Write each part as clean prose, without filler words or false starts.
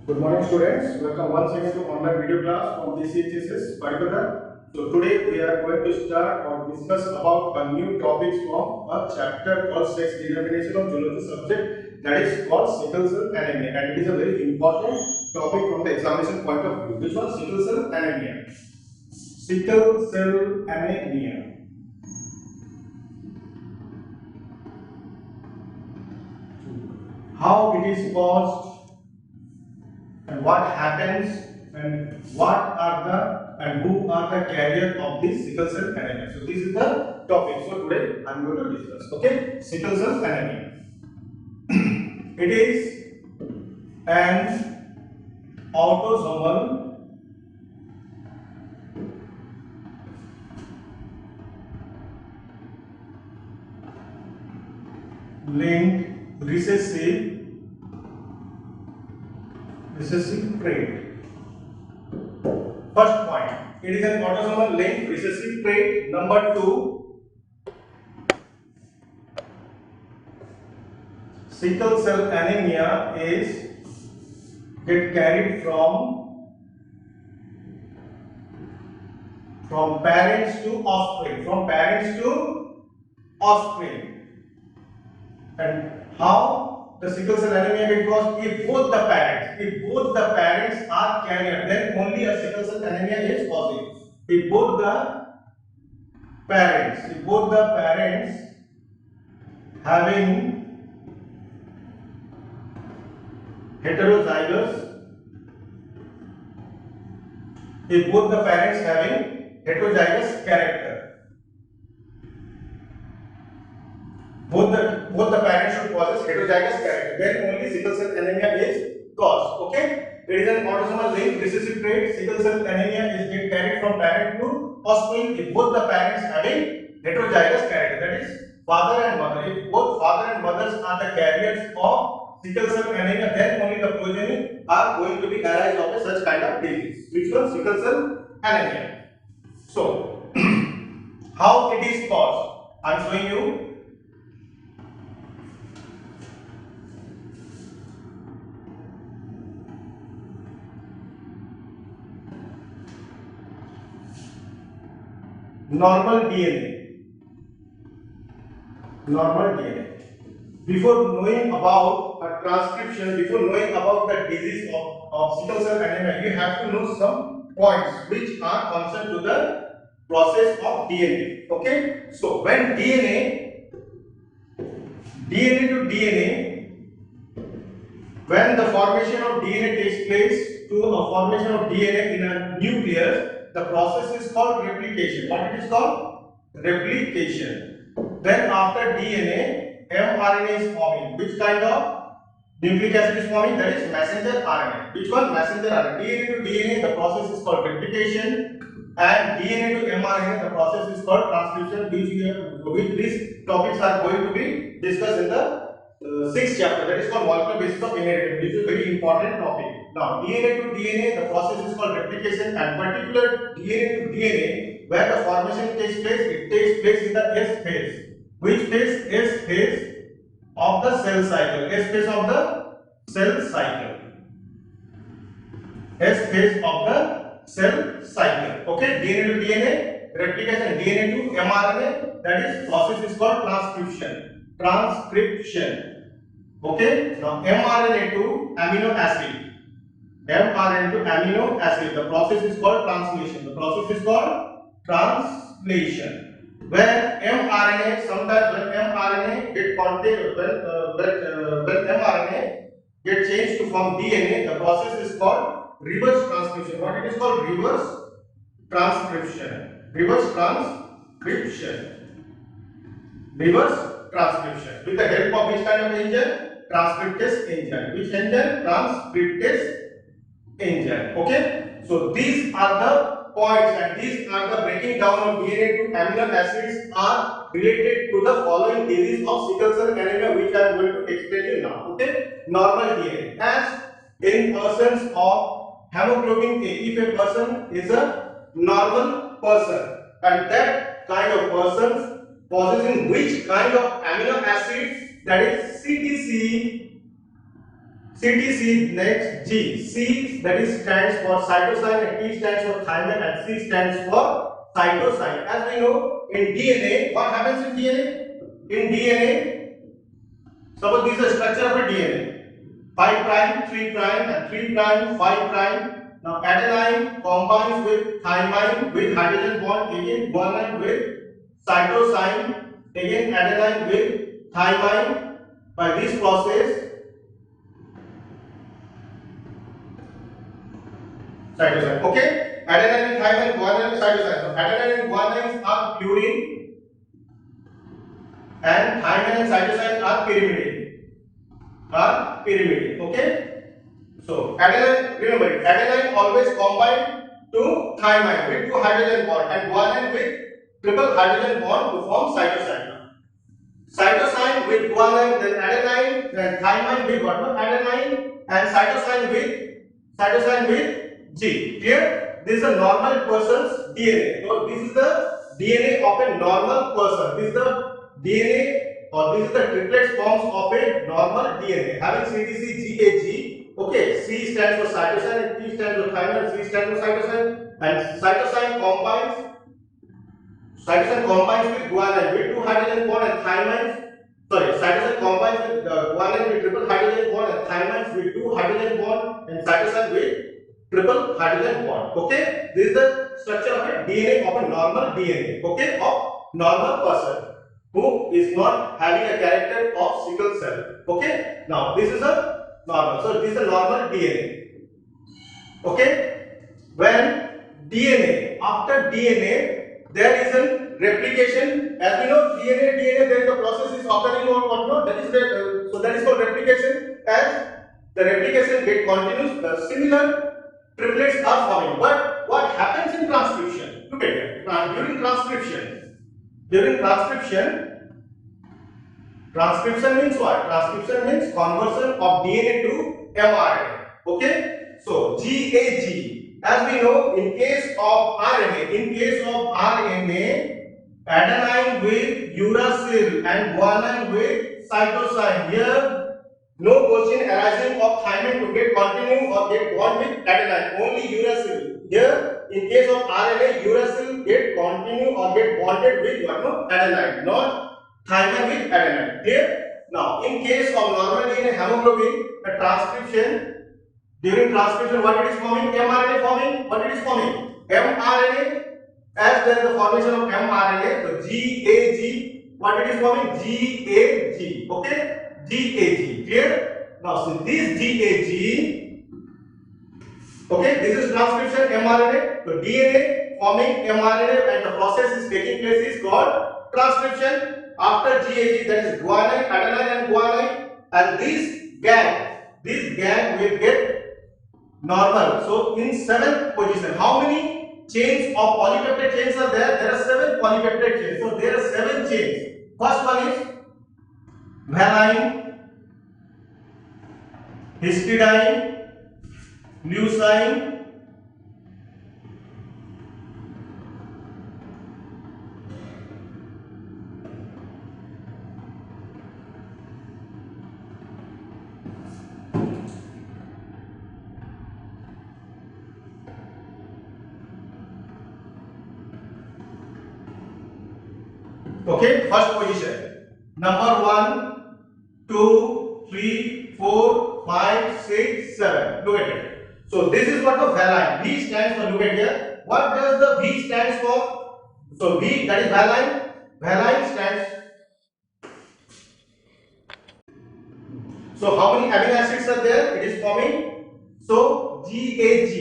Good morning, students. Welcome once again to online video class from DCHSS Parikata. So today we are going to start or discuss about a new topic from a chapter called sex determination of zoology subject, that is called sickle cell anemia, and it is a very important topic from the examination point of view. Which one? Sickle cell anemia. Sickle cell anemia. How it is caused, and what happens, and what are the and who are the carriers of this sickle cell anemia. So this is the topic. So today I am going to discuss. Okay, sickle cell anemia. It is an autosomal linked recessive trait. First point, it is an autosomal linked recessive trait. Number 2, sickle cell anemia is get carried from parents to offspring. And how the sickle cell anemia get caused? If both the parents are carrier, then only a sickle cell anemia is possible. If both the parents having heterozygous character, both the parents should possess heterozygous character, then only sickle cell anemia is caused. Okay, it is an autosomal linked recessive trait. Sickle cell anemia is get carried from parent to offspring if both the parents having heterozygous character, that is father and mother. If both father and mothers are the carriers of sickle cell anemia, then only the progeny are going to be arise of such kind of disease, which was sickle cell anemia. So how it is caused, I am showing you. Normal DNA. Before knowing about a transcription, before knowing about the disease of sickle cell anemia, you have to know some points which are concerned to the process of DNA. Okay, so when DNA to DNA, when the formation of DNA takes place to a formation of DNA in a nucleus, the process is called replication. What it is called? Replication. Then after DNA, mRNA is forming. Which kind of nucleic acid is forming? That is messenger RNA. Which one? Messenger RNA. DNA to DNA, the process is called replication, and DNA to mRNA, the process is called transcription, which these topics are going to be discussed in the 6th chapter, that is called molecular basis of inheritance. This is a very important topic. Now, DNA to DNA, the process is called replication, and particular DNA to DNA, where the formation takes place, it takes place in the S phase. Which phase? S phase of the cell cycle. S phase of the cell cycle. S phase of the cell cycle. Okay, DNA to DNA, replication, DNA to mRNA, that is process is called transcription. Okay, now mRNA to amino acid. mRNA to amino acid, the process is called translation. Where mRNA, sometimes when mRNA get contained, when mRNA get changed to form DNA, the process is called reverse transcription. What it is called? Reverse transcription. With the help of which kind of engine? Transcriptase engine. Which engine? Transcriptase engine. Okay, so these are the points, and these are the breaking down of DNA to amino acids are related to the following disease of sickle cell anemia, which I am going to explain you now. Okay, normal DNA, as in persons of hemoglobin A, if a person is a normal person, and that kind of person possessing which kind of amino acids, that is CTC next G. C that is stands for cytosine and T stands for thymine and C stands for cytosine. As we know in DNA, what happens in DNA? In DNA, suppose this is the structure of a DNA. 5 prime, 3 prime and 3 prime, 5 prime. Now adenine combines with thymine with hydrogen bond, again guanine with cytosine, again adenine with thymine. By this process, cytosine. Okay, adenine and thymine, guanine and cytosine. So adenine and guanine are purine, and thymine and cytosine are pyrimidine. Okay. So adenine, remember it, adenine always combine to thymine with 2 hydrogen bond and guanine with triple hydrogen bond to form cytosine. Cytosine with guanine, then adenine, then thymine with what? Adenine, and cytosine with G. Clear? This is a normal person's DNA. So this is the DNA of a normal person. This is the DNA, or this is the triplet forms of a normal DNA having CTC GAG. Okay, C stands for cytosine, and T stands for thymine, C stands for cytosine, and cytosine combines with guanine with 2 hydrogen bond and thymine. Sorry, cytosine combines with guanine with triple hydrogen bond and thymine with 2 hydrogen bond, and cytosine with triple hydrogen bond. Okay, this is the structure of a DNA of a normal DNA. Okay, of normal person who is not having a character of sickle cell. Okay, now this is a normal. So this is a normal DNA. Okay, when DNA, after DNA, there is a replication. As we know, DNA, there is a process is occurring or whatnot. That is so that is called replication. As the replication gets continuous, the similar triplets are forming. But what happens in transcription? Look at it. During transcription means what? Transcription means conversion of DNA to mRNA. Okay? So GAG, as we know, in case of RNA, adenine with uracil and guanine with cytosine. Here, no question arising of thymine to get continue or get bond with adenine. Only uracil. Here, in case of RNA, uracil get continue or get bonded with what? No, adenine, not thymine with adenine. Clear? Now, in case of normal DNA hemoglobin, the transcription, during transcription, what it is forming? mRNA forming. What it is forming? mRNA. As there is the formation of mRNA, so GAG, what it is forming? GAG. Okay? GAG. Clear? Now, so this GAG, okay, this is transcription mRNA. So DNA forming mRNA and the process is taking place is called transcription. After GAG, that is guanine, adenine and guanine, and this gang will get normal. So in 7th position, how many chains of polypeptide chains are there? There are 7 polypeptide chains. So there are 7 chains. First one is valine, histidine, leucine, okay, first position. Number 1, 2, 3, 4, 5, 6, 7. Look at it. So this is what the valine. V stands for, look at here. What does the V stands for? So V, that is valine. Valine stands. So how many amino acids are there? It is forming. So GAG.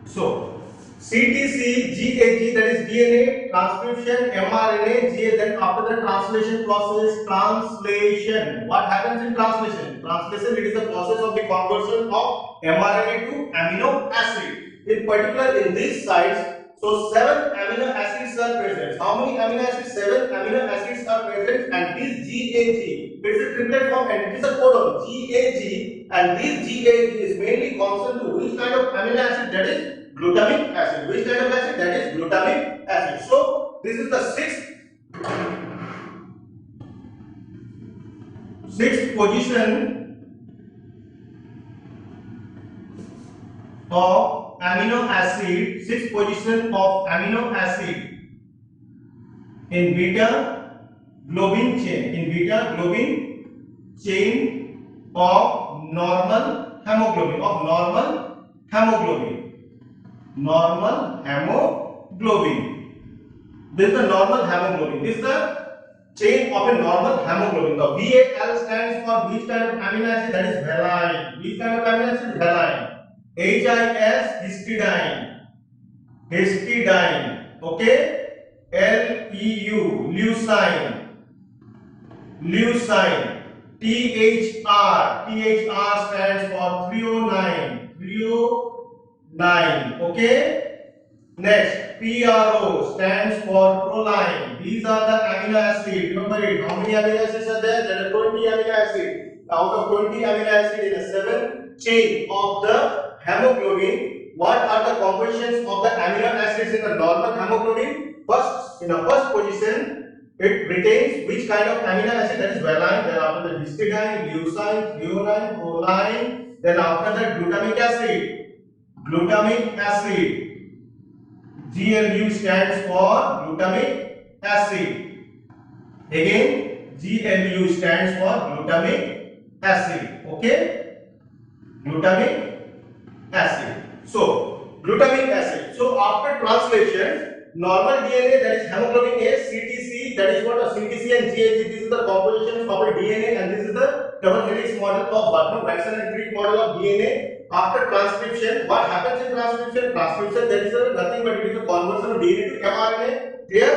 So CTC, GAG, that is DNA, transcription, mRNA, GA, then after the translation process, translation. What happens in translation? Translation, it is the process of the conversion of mRNA to amino acid. In particular, in these sites, so 7 amino acids are present. How many amino acids? 7 amino acids are present, and this GAG, it is a triplet form and it is a codon GAG, and this GAG is mainly concerned to which kind of amino acid? That is glutamic acid. Which kind of acid? That is glutamic acid. So this is the 6th sixth position of amino acid, sixth position of amino acid in beta globin chain of normal hemoglobin, This is the normal hemoglobin. This is the chain of a normal hemoglobin. The VAL stands for which kind of amino acid? That is valine. Which kind of amino acid? Valine. HIS histidine. Okay. LEU leucine. THR stands for threonine. Okay. Next, PRO stands for proline. These are the amino acids. Remember it. How many amino acids are there? There are 20 amino acids. Out of 20 amino acids in a 7 chain of the hemoglobin, what are the compositions of the amino acids in the normal hemoglobin? First, in the first position, it retains which kind of amino acid? That is valine. Then after the histidine, leucine, threonine, proline. Then after that, glutamic acid. GLU stands for glutamic acid. Again, GLU stands for glutamic acid. Okay, glutamic acid. So, glutamic acid. So, after translation, normal DNA, that is hemoglobin A, CTC, that is what a CTC and GAG. This is the composition of a DNA, and this is the double helix model of Watson and Crick model of DNA. After transcription, what happens in transcription? Transcription, there is nothing but it is a conversion of DNA to mRNA. Clear?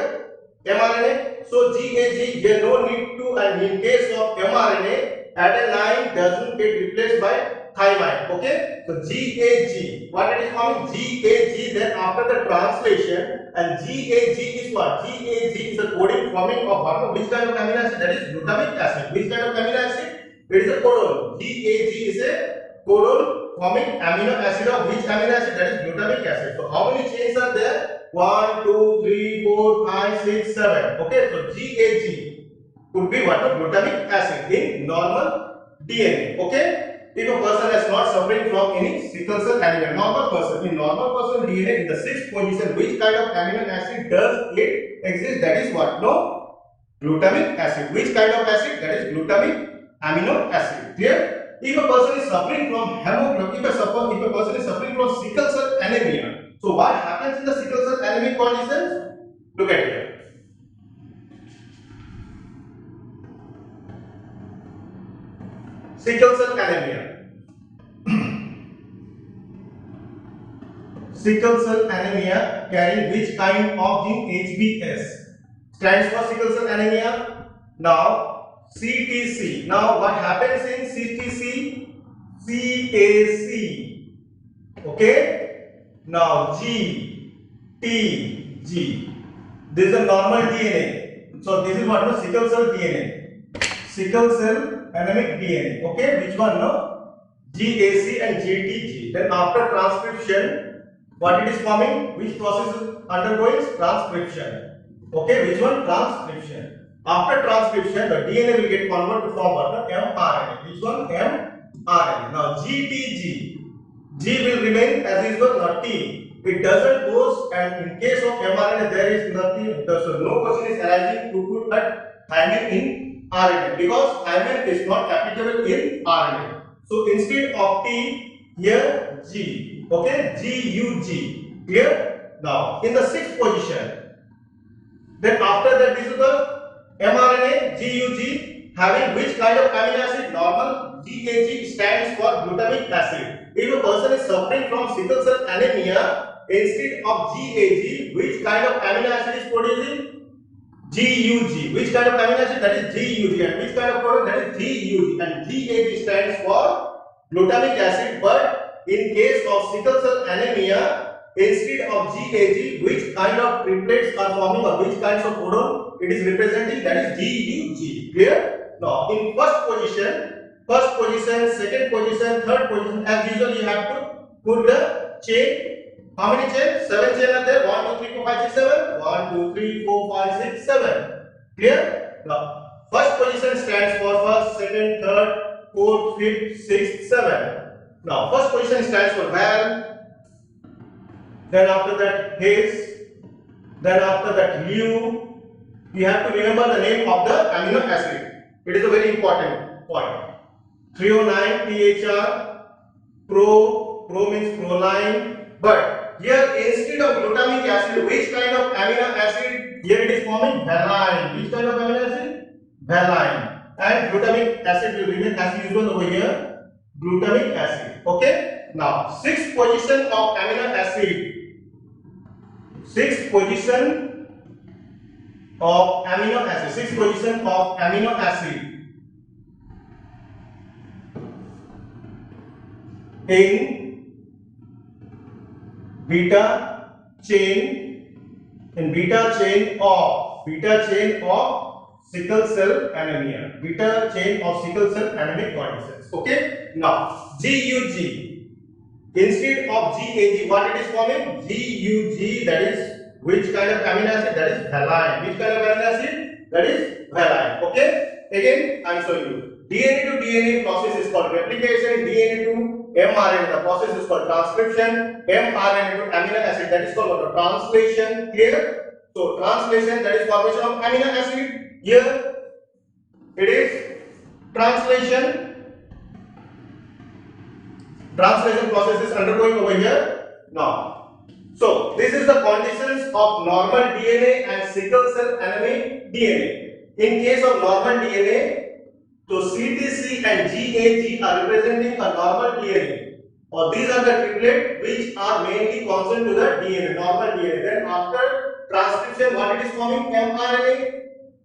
mRNA. So GAG, there no need to, and in case of mRNA, adenine doesn't get replaced by thymine. Okay? So GAG, what it is called? GAG. Then after the translation, and GAG is what? GAG is the coding forming of what? Which kind of amino acid? That is glutamic acid. Which kind of amino acid? It is a codon. GAG is a codon forming amino acid of which amino acid? That is glutamic acid. So how many chains are there? 1, 2, 3, 4, 5, 6, 7. Okay, so GAG could be what? Glutamic acid in normal DNA. Okay, if a person is not suffering from any sickle cell anemia, normal person DNA in the 6th position, which kind of amino acid does it exist? That is what? No, glutamic acid. Which kind of acid? That is glutamic amino acid. Clear? If a person is suffering from hemoglobin, if a person is suffering from sickle cell anemia, so what happens in the sickle cell anemic conditions? Look at here. Sickle cell anemia. Sickle cell anemia carrying which kind of gene? HBS stands for sickle cell anemia. Now CTC. Now what happens in CTC? CAC. Okay. Now G, T, G. This is a normal DNA. So this is what? No, sickle cell DNA. Sickle cell anemic DNA. Okay. Which one? No. GAC and GTG. Then after transcription, what it is forming? Which process is undergoing? Transcription. Okay. Which one? Transcription. After transcription, the DNA will get converted to form what? mRNA. Which one? mRNA. Now GTG. G will remain as usual, not T. It doesn't goes, and in case of mRNA there is nothing. So no question is arising to put that thymine in RNA because thymine is not applicable in RNA. So instead of T, here G. Okay, GUG. Clear? Now in the 6th position. Then after that, this is the mRNA GUG having which kind of amino acid? Normal. GAG stands for glutamic acid. If a person is suffering from sickle cell anemia, instead of GAG, which kind of amino acid is producing? GUG. Which kind of amino acid? That is GUG. And which kind of product? That is GUG. And GAG stands for glutamic acid. But in case of sickle cell anemia, instead of GAG, which kind of triplets are forming or which kinds of codon it is representing? That is GUG. Clear? Now, in first position, second position, third position, as usual, you have to put the chain. How many chains? 7 chains are there. 1, 2, 3, 4, 5, 6, 7. 1, 2, 3, 4, 5, 6, 7. Clear? Now, first position stands for first, second, third, fourth, fifth, sixth, seventh. Now, first position stands for val, then after that his, then after that liu. We have to remember the name of the amino acid. It is a very important point. 309 THR, pro means proline. But here instead of glutamic acid, which kind of amino acid? Here it is forming valine. Which kind of amino acid? Valine. And glutamic acid will remain as usual over here. Glutamic acid. Okay. Now, sixth position of amino acid. Sixth position of amino acid. Sixth position of amino acid in beta chain of sickle cell anemia. Beta chain of sickle cell anemic conditions. Okay. Now GUG instead of GAG, what it is forming? GUG, that is which kind of amino acid? That is valine. Which kind of amino acid? That is valine. Okay. Again, I am showing you. DNA to DNA process is called replication. DNA to mRNA, the process is called transcription. mRNA to amino acid, that is called translation. Clear? So translation, that is formation of amino acid. Here it is translation. Translation process is undergoing over here now. So this is the conditions of normal DNA and sickle cell anemic DNA. In case of normal DNA, so CTC and GAG are representing a normal DNA, or these are the triplet which are mainly constant to the DNA, normal DNA. Then after transcription, what it is forming? mRNA.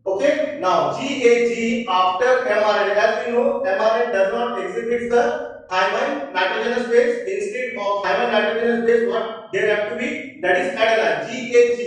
Okay. Now GAG after mRNA, as we know, mRNA does not exhibit the thymine nitrogenous base. Instead of thymine nitrogenous base, what there have to be? That is adenine. GAG.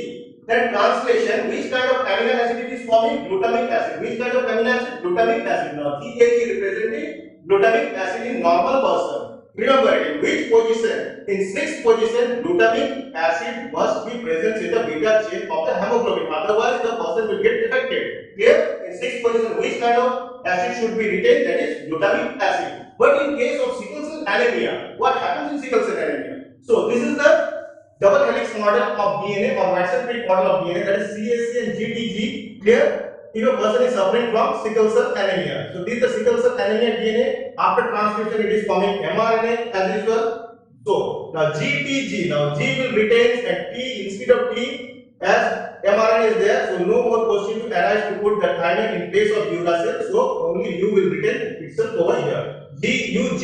Then translation, which kind of amino acid it is forming? Glutamic acid. Which kind of amino acid? Glutamic acid. Now GAG representing glutamic acid in normal person. Remember, in which position? In sixth position, glutamic acid must be present in the beta chain of the hemoglobin. Otherwise, the person will get affected. Clear? In sixth position, which kind of acid should be retained? That is glutamic acid. But in case of sickle cell anemia, what happens in sickle cell anemia? So this is the double helix model of DNA or Watson-Crick model of DNA, that is CAC and GTG. Clear? If a person is suffering from sickle cell anemia. So this is the sickle cell anemia DNA. After transcription, it is forming mRNA as usual. So now GTG, now G will retain and T instead of T, as mRNA is there. So no more question to arise to put the thymine in place of uracil. So only U will retain itself over here. GUG.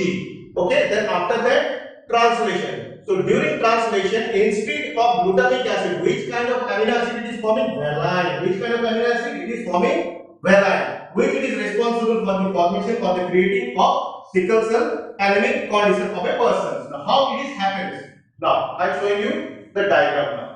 Okay. Then after that, translation. So during translation, instead of glutamic acid, which kind of amino acid it is forming? Valine. Which kind of amino acid? It is forming valine, which it is responsible for the formation or the creating of sickle cell anemic condition of a person. Now, how it is happens? Now, I am showing you the diagram now.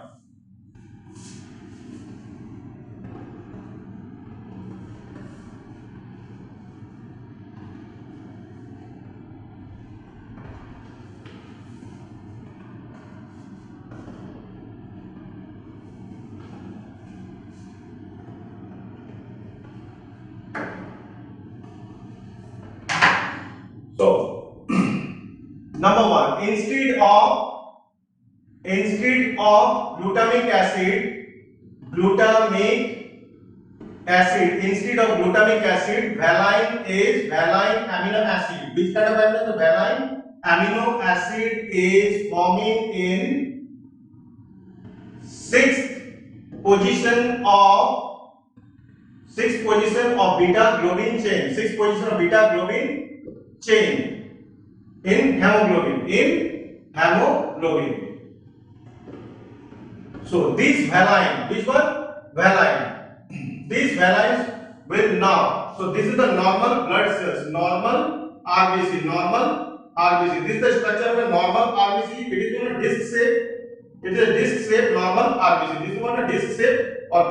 So, number one, instead of glutamic acid, instead of glutamic acid, valine is valine amino acid. Which kind of amino acid? Valine amino acid is forming in sixth position of beta globin chain. Sixth position of beta globin chain in hemoglobin. So this valine, which one? Valine. These valines will now. So this is the normal blood cells, normal RBC, This is the structure of a normal RBC. It is in a disc shape. It is a disc shape normal RBC. This is one a disc shape or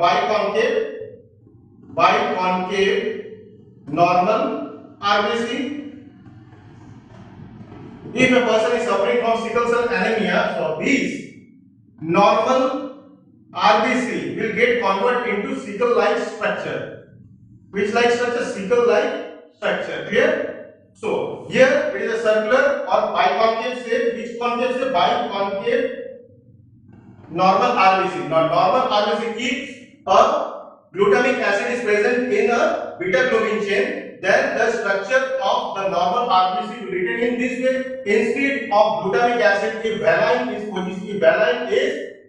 biconcave normal RBC. If a person is suffering from sickle cell anemia, so these normal RBC will get converted into sickle-like structure. which like structure, sickle like structure. Clear? So here it is a circular or biconcave shape. Which concave shape? Biconcave normal RBC. Now normal RBC keeps a glutamic acid is present in a beta globin chain, then the structure of the normal RBC will retain in this way. Instead of glutamic acid, if valine is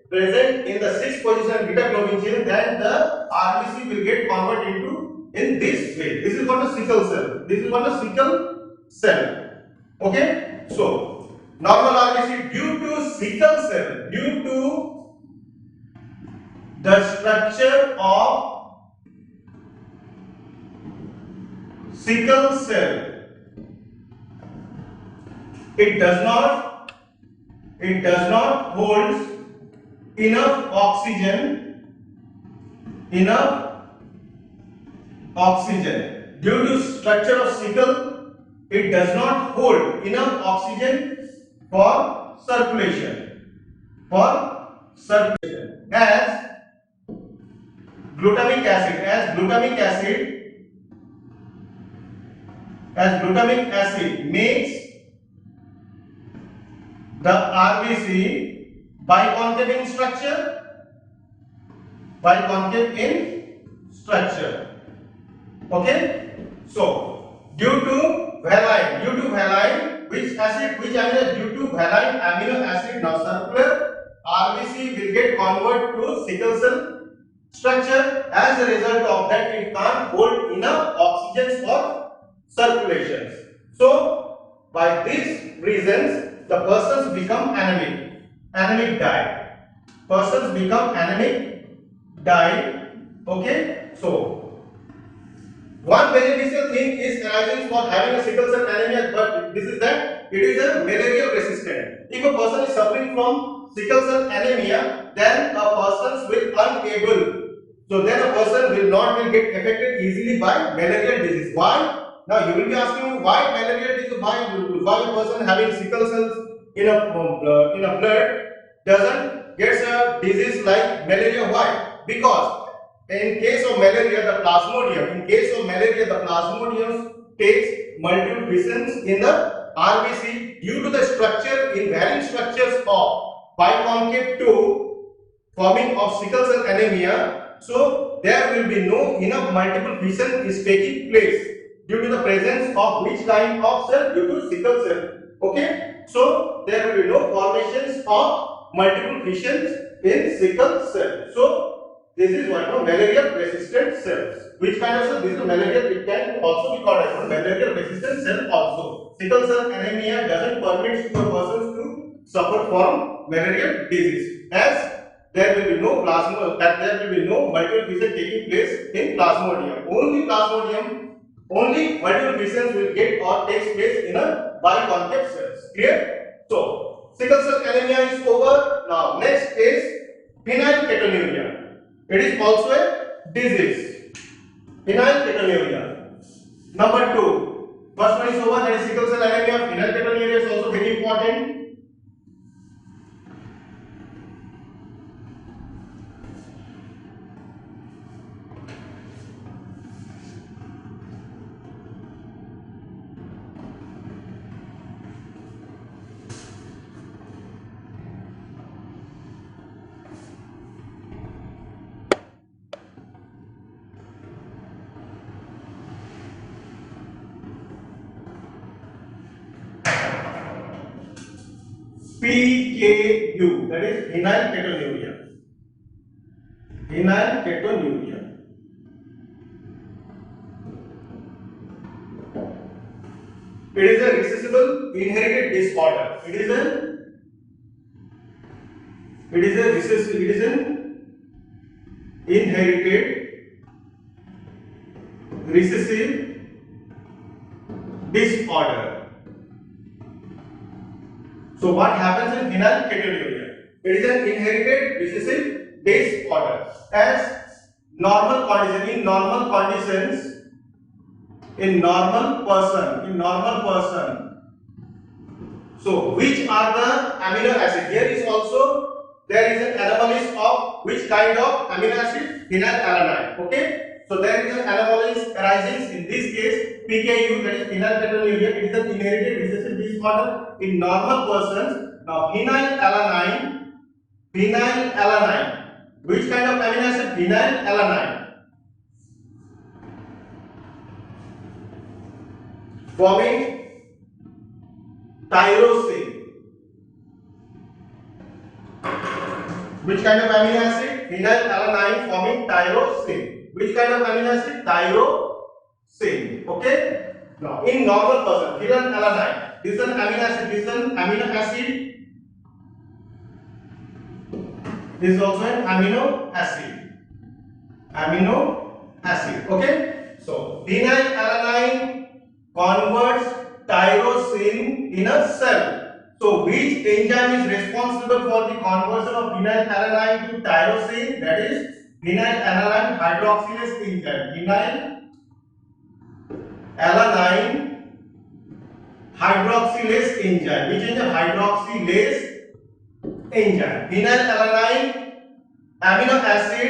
present in the 6th position beta globin chain, then the RBC will get converted into in this way. This is called a sickle cell. This is called a sickle cell. Okay, so normal RBC due to sickle cell, due to the structure of sickle cell, it does not hold enough oxygen due to structure of sickle, it does not hold enough oxygen for circulation as glutamic acid makes the RBC biconcave in structure. Okay, so due to valine, which amino? Due to valine amino acid, now circular RBC will get converted to sickle cell structure. As a result of that, it can't hold enough oxygen for circulation. So by these reasons, the persons become anemic die. Okay, so one beneficial thing is arising for having a sickle cell anemia, but this is that it is a malarial resistant. If a person is suffering from sickle cell anemia, then a person will unable. So then a person will not get affected easily by malarial disease. Why? Now you will be asking why malarial disease? Why a person having sickle cells in a blood doesn't get a disease like malaria? Why? Because in case of malaria, the plasmodium takes multiple fissions in the RBC due to the structure in varying structures of biconcave 2 forming of sickle cell anemia. So there will be no enough multiple fission is taking place due to the presence of which kind of cell? Due to sickle cell. Okay, so there will be no formations of multiple fissions in sickle cell. So this is one of malarial resistant cells. Which kind of cell? This is malarial. It can also be called as malarial resistant cell also. Sickle cell anemia doesn't permit the persons to suffer from malarial disease, as there will be no multiple fission taking place in plasmodium. Only multiple fissions will get or takes place in a biconcave cells. Clear? So sickle cell anemia is over. Now next is phenylketonuria. It is also a disease. Phenylketonuria. Number 2. First one is over, that is sickle cell anemia. Phenylketonuria is also very important. PKU, that is phenylketonuria. It is a recessive inherited disorder. It is an inherited recessive disorder. So what happens in phenylketonuria? It is an inherited recessive disorder. As normal condition, in normal person. So which are the amino acid? Here is also there is an anomaly of which kind of amino acid? Phenylalanine. Okay. So there is an anomaly arising in this case PKU, that is phenylketonuria. It is an inherited recessive disorder in normal persons. Now phenylalanine, which kind of amino acid? Phenylalanine, forming tyrosine. Which kind of amino acid? Phenylalanine forming tyrosine. Which kind of amino acid? Tyrosine. Okay. Now, in normal person, phenylalanine. This is an amino acid. This is an amino acid. This is also an amino acid. Amino acid. Okay. So, phenylalanine converts tyrosine in a cell. So, which enzyme is responsible for the conversion of phenylalanine to tyrosine? That is phenylalanine hydroxylase enzyme. Phenylalanine hydroxylase enzyme. Which enzyme? Hydroxylase enzyme. Phenylalanine amino acid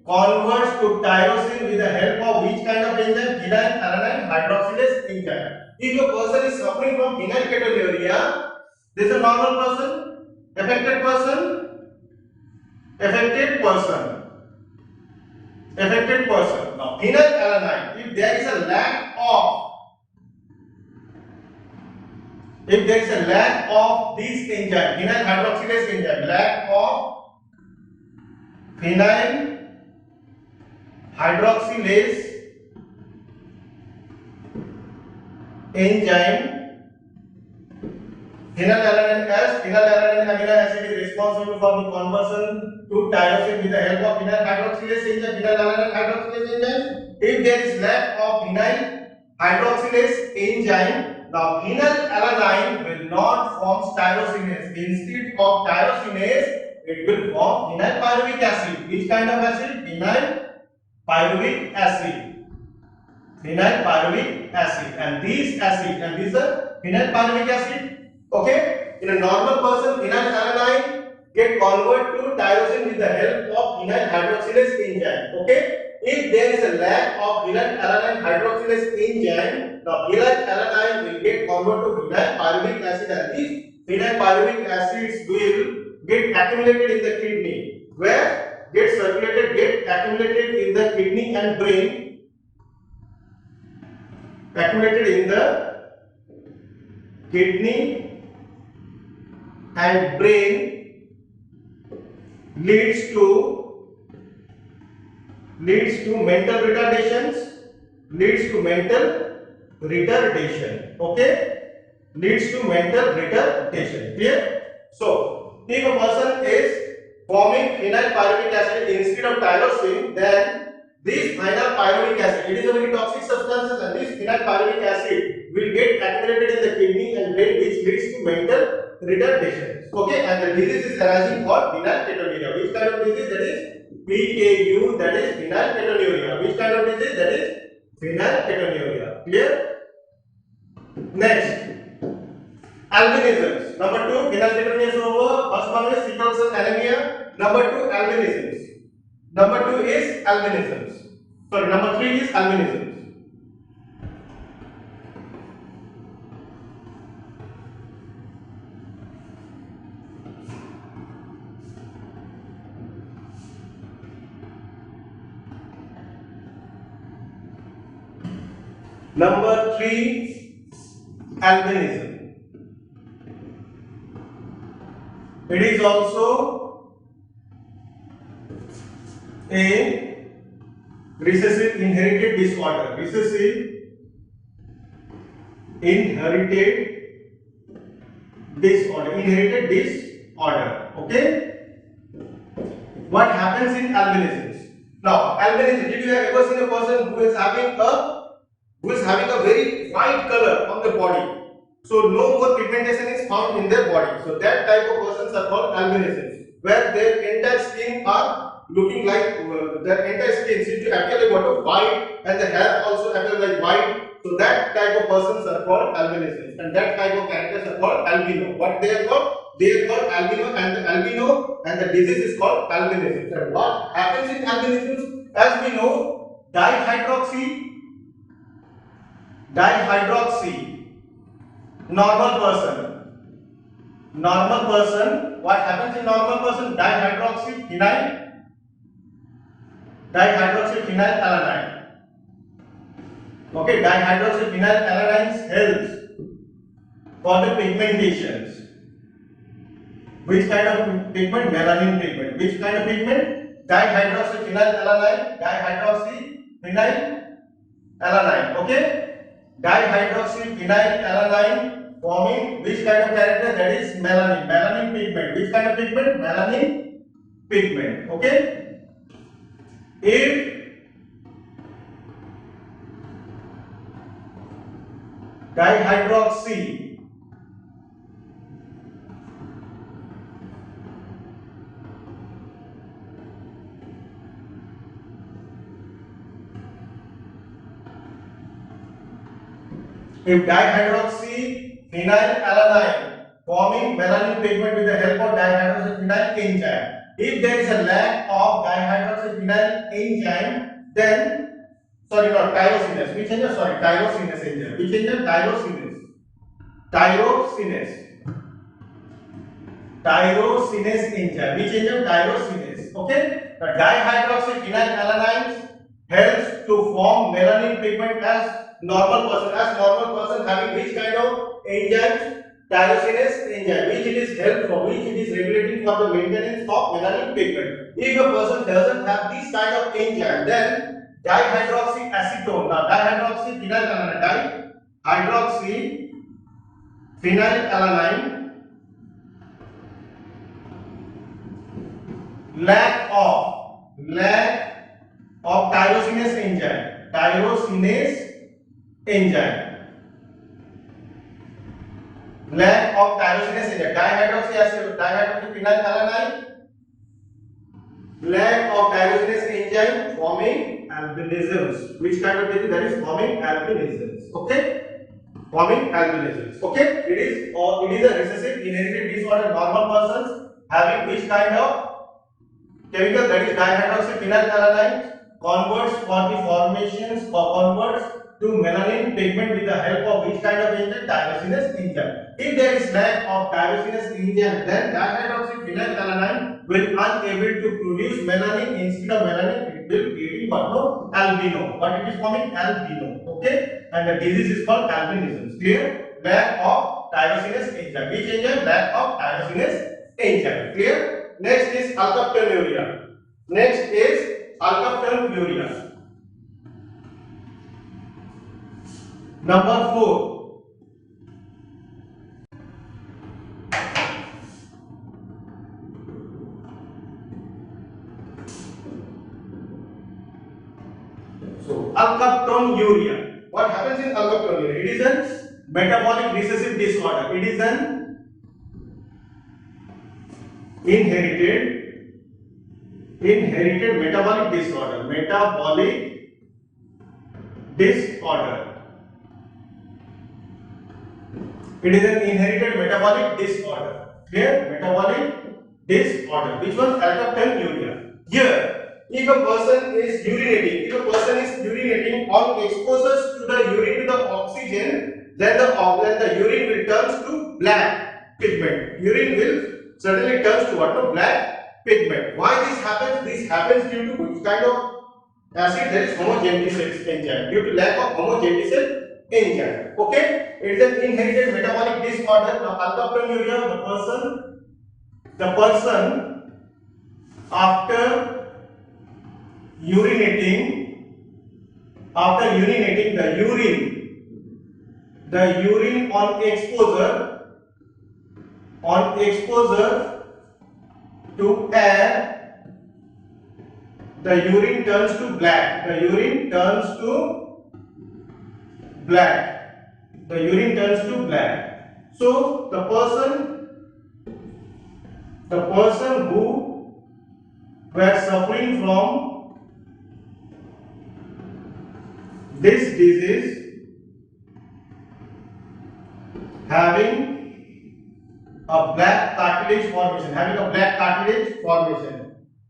converts to tyrosine with the help of which kind of enzyme? Phenylalanine hydroxylase enzyme. If a person is suffering from phenylketonuria, this is a normal person, affected person. Now, phenylalanine, if there is a lack of this enzyme, phenyl hydroxylase enzyme, lack of phenyl hydroxylase enzyme, phenylalanine amino acid is responsible for the conversion to tyrosine with the help of phenyl hydroxylase enzyme, phenylalanine hydroxylase enzyme. If there is lack of phenyl hydroxylase enzyme, now phenylalanine will not form tyrosinase. Instead of tyrosinase, it will form phenylpyruvic acid. Which kind of acid? Phenylpyruvic acid. And this is a phenylpyruvic acid. Okay, in a normal person, phenylalanine get converted to tyrosine with the help of phenyl hydroxylase enzyme. Okay, if there is a lack of phenylalanine hydroxylase enzyme, the phenylalanine will get converted to phenylpyruvic acid, and these phenylpyruvic acids will get accumulated in the kidney, where get accumulated in the kidney and brain. Accumulated in the kidney and brain leads to mental retardations. Okay, leads to mental retardation. Clear? So, if a person is forming phenylpyruvic acid instead of tyrosine, then this phenylpyruvic acid, it is a very toxic substance, and this phenylpyruvic acid will get accumulated in the kidney and brain, which leads to mental retardation. Okay, and the disease is arising for phenylketonuria. Which kind of disease? That is PKU, that is phenylketonuria. Which kind of disease? That is phenylketonuria. Clear? Next, albinisms. Number 2, phenylketonuria is over. First one is sickle cell anemia. Number 2, albinisms. Number 2 is albinisms. Sorry, number 3 is albinisms. Number 3, albinism. It is also a recessive inherited disorder. Inherited disorder. Okay. What happens in albinism? Now, albinism. Did you have ever seen a person who is having a very white color on the body? So no more pigmentation is found in their body. So that type of persons are called albinisms, where their entire skin are looking like their entire skin seems to appear like white, and the hair also appear like white. So that type of persons are called albinisms, and that type of characters are called albino. What they are called? They are called albino, and the disease is called albinism. And what happens in albinism? As we know, Dihydroxy, dihydroxy, normal person. Normal person, what happens in normal person? Dihydroxyphenylalanine. Okay, dihydroxyphenylalanine helps for the pigmentations. Which kind of pigment? Melanin pigment. Which kind of pigment? Dihydroxyphenylalanine. Okay? Dihydroxyphenylalanine forming which kind of character? That is melanin. Melanin pigment. Which kind of pigment? Melanin pigment. Okay? If dihydroxy phenylalanine forming melanin pigment with the help of dihydroxyphenyl enzyme. If there is a lack of dihydroxyphenyl enzyme, then sorry, not tyrosinase. Which enzyme? Sorry, tyrosinase enzyme. Which enzyme? Tyrosinase enzyme. Which enzyme? Tyrosinase. Okay. The dihydroxyphenylalanine helps to form melanin pigment as normal person. As normal person having which kind of enzymes? Tyrosinase enzyme. Which it is helpful. Which it is regulating for the maintenance of melanin pigment. If a person doesn't have this kind of enzyme, then dihydroxyacetone. Now dihydroxyphenylalanine lack of tyrosinase enzyme. Lack of tyrosinase enzyme. Dihydroxyphenylalanine lack of tyrosinase enzyme forming albinisms. Which kind of disease? That is forming albinisms. Okay, forming albinisms. Okay, it is a recessive inherited disorder. Normal persons having which kind of chemical? That is dihydroxyphenylalanine converts to melanin pigment with the help of which kind of enzyme? Tyrosinase enzyme. If there is lack of tyrosinase enzyme, then dihydroxyphenylalanine will unable to produce melanin. Instead of melanin, it will create what? No, albino. But it is forming albino. Okay, and the disease is called albinism. Clear? Lack of tyrosinase enzyme. Which enzyme? Lack of tyrosinase enzyme. Clear? Next is alkaptonuria. Number 4. So, alkaptonuria. What happens in alkaptonuria? It is a metabolic recessive disorder. It is an inherited metabolic disorder. It is an inherited metabolic disorder. Clear? Metabolic disorder. Which was alkaptonuria. Here, if a person is urinating on exposures to the urine to the oxygen, then the urine will turn to black pigment. Urine will suddenly turns to what? Black pigment. Why this happens? This happens due to which kind of acid? There is homogenesis enzyme. Due to lack of homogenesis enzyme. Okay, it is an inherited metabolic disorder. Now, alkaptonuria, the person after urinating, the urine on exposure to air, the urine turns to black. The urine turns to black. So the person who were suffering from this disease, having a black cartilage formation,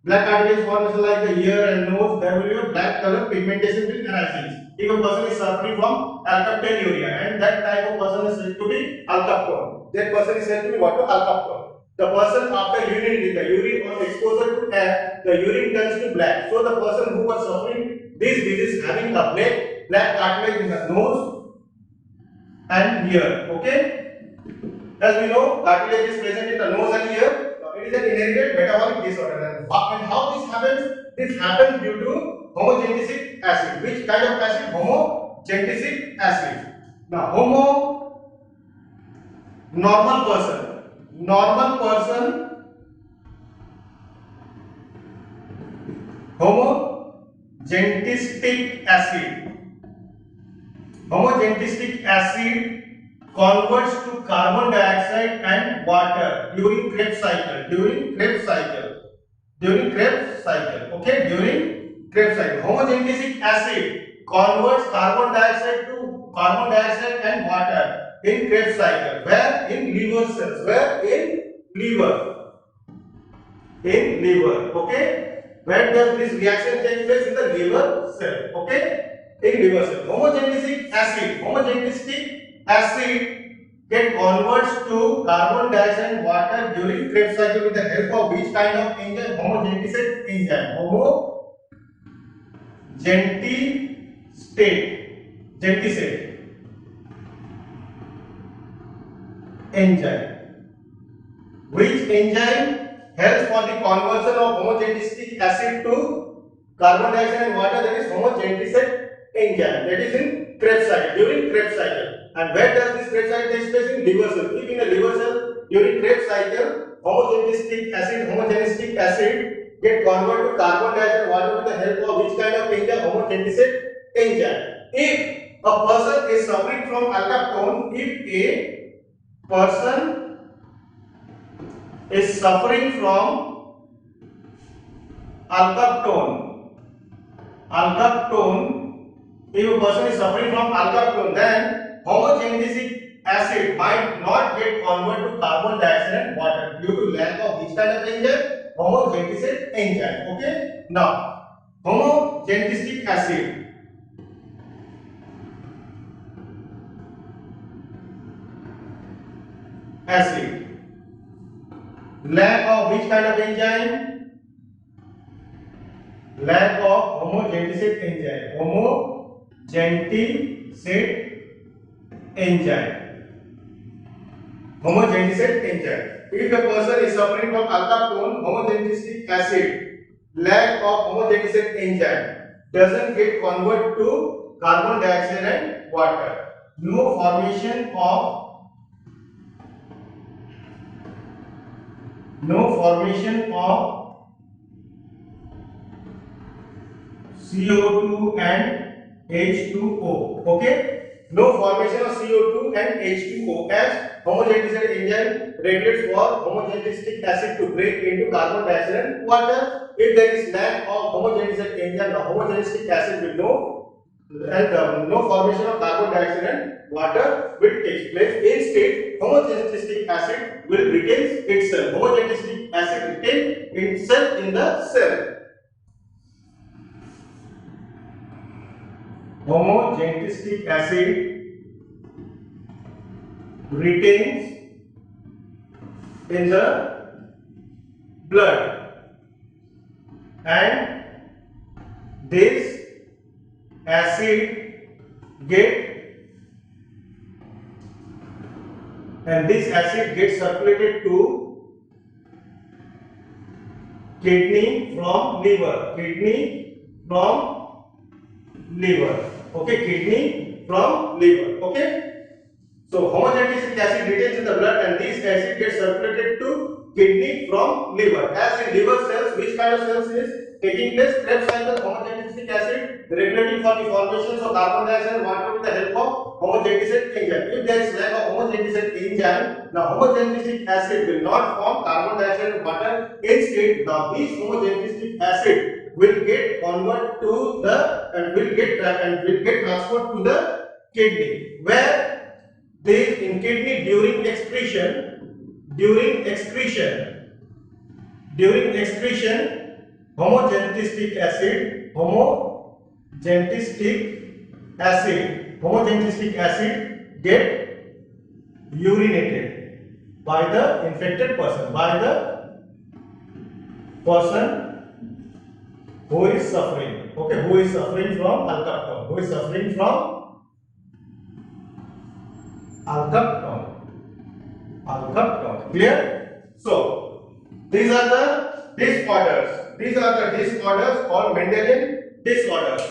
Black cartilage formation like the ear and nose, there will be a black color pigmentation will arise. If a person is suffering from alkaptonuria and that type of person is said to be alkaptone, that person is said to be what? Alkaptone. The person after urinating, the urine or exposure to air, the urine turns to black. So the person who was suffering this disease having a black cartilage in the nose and ear. Okay. As we know, cartilage is present in the nose and ear. It is an inherited metabolic disorder. And how this happens? This happens due to homogenesic acid. Which kind of acid? Homogenesic acid. Now, normal person, homogenetic acid. Homogenetic acid converts to carbon dioxide and water during Krebs cycle. Okay, during Krebs cycle. Homogenetic acid converts carbon dioxide and water in Krebs cycle. Where? In liver cells. Where? In liver. Okay. Where does this reaction take place? In the liver cell. Okay. In liver cell. Homogenetic acid get converts to carbon dioxide and water during Krebs cycle with the help of which kind of enzyme? Homogenetic enzyme. Homogenetic enzyme. Which enzyme helps for the conversion of homogenetic acid to carbon dioxide and water? That is homogenetic enzyme. That is in Krebs cycle, during Krebs cycle. And where does this Krebs cycle take place? In liver cell. If in a liver cell during Krebs cycle, homogenetic acid get converted to carbon dioxide and water with the help of which kind of enzyme? Homogenetic enzyme. If a person is suffering from alkaptone, then homogenetic acid might not get converted to carbon dioxide and water due to lack of which kind of enzyme? Homogenetic enzyme. Okay. Now, homogenetic acid. Lack of which kind of enzyme? Lack of homogenetic enzyme. Homogenetic enzyme. If a person is suffering from alkaptone, homogenetic acid, lack of homogenetic enzyme doesn't get converted to carbon dioxide and water. No formation of CO2 and H2O. Okay, no formation of CO2 and H2O as homogenetic enzyme regulates for homogenetic acid to break into carbon dioxide and water. If there is lack of homogenetic enzyme, the homogenetic acid will no formation of carbon dioxide and water will take place. Instead, homogenetic acid will retain itself. Homogenetic acid retain itself in the cell. Homogenetic acid retains in the blood, and this acid gets circulated to kidney from liver. Okay, kidney from liver. Okay. So homogenetic acid retains in the blood, and this acid gets circulated to kidney from liver. As in liver cells, which kind of cells is taking place? Krebs cycle, homogenetic acid regulating for the formations of carbon dioxide and water with the help of homogenetic enzyme. If there is lack of homogenetic enzyme, the homogenetic acid will not form carbon dioxide and water. Instead, this homogenetic acid will get converted to the and will get transferred to the kidney, where this in kidney during excretion homogenetic acid, homogenetic acid get urinated by the infected person, by the person who is suffering, okay, who is suffering from alkaptom, alkaptom, clear? So these are the disorders called Mendelian disorders,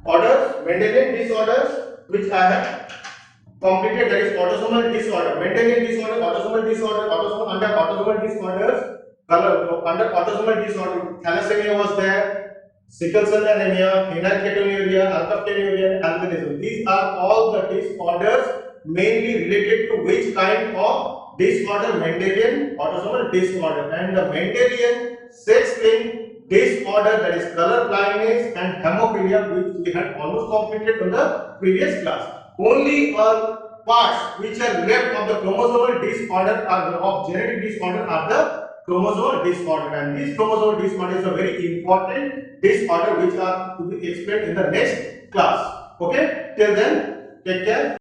Mendelian disorders which I have completed, that is autosomal disorder, Mendelian disorder, autosomal disorder, under autosomal disorders, under autosomal disorder, thalassemia was there, sickle cell anemia, phenylketonuria, alkaptonuria, albinism. These are all the disorders mainly related to which kind of disorder? Mendelian autosomal disorder. And the Mendelian sex-linked disorder, that is color blindness and hemophilia, which we had almost completed in the previous class. Only parts which are left of the chromosomal disorder are of genetic disorder are the chromosomal disorder, and this chromosomal disorder is a very important disorder which are to be explained in the next class. Okay, till then, take care.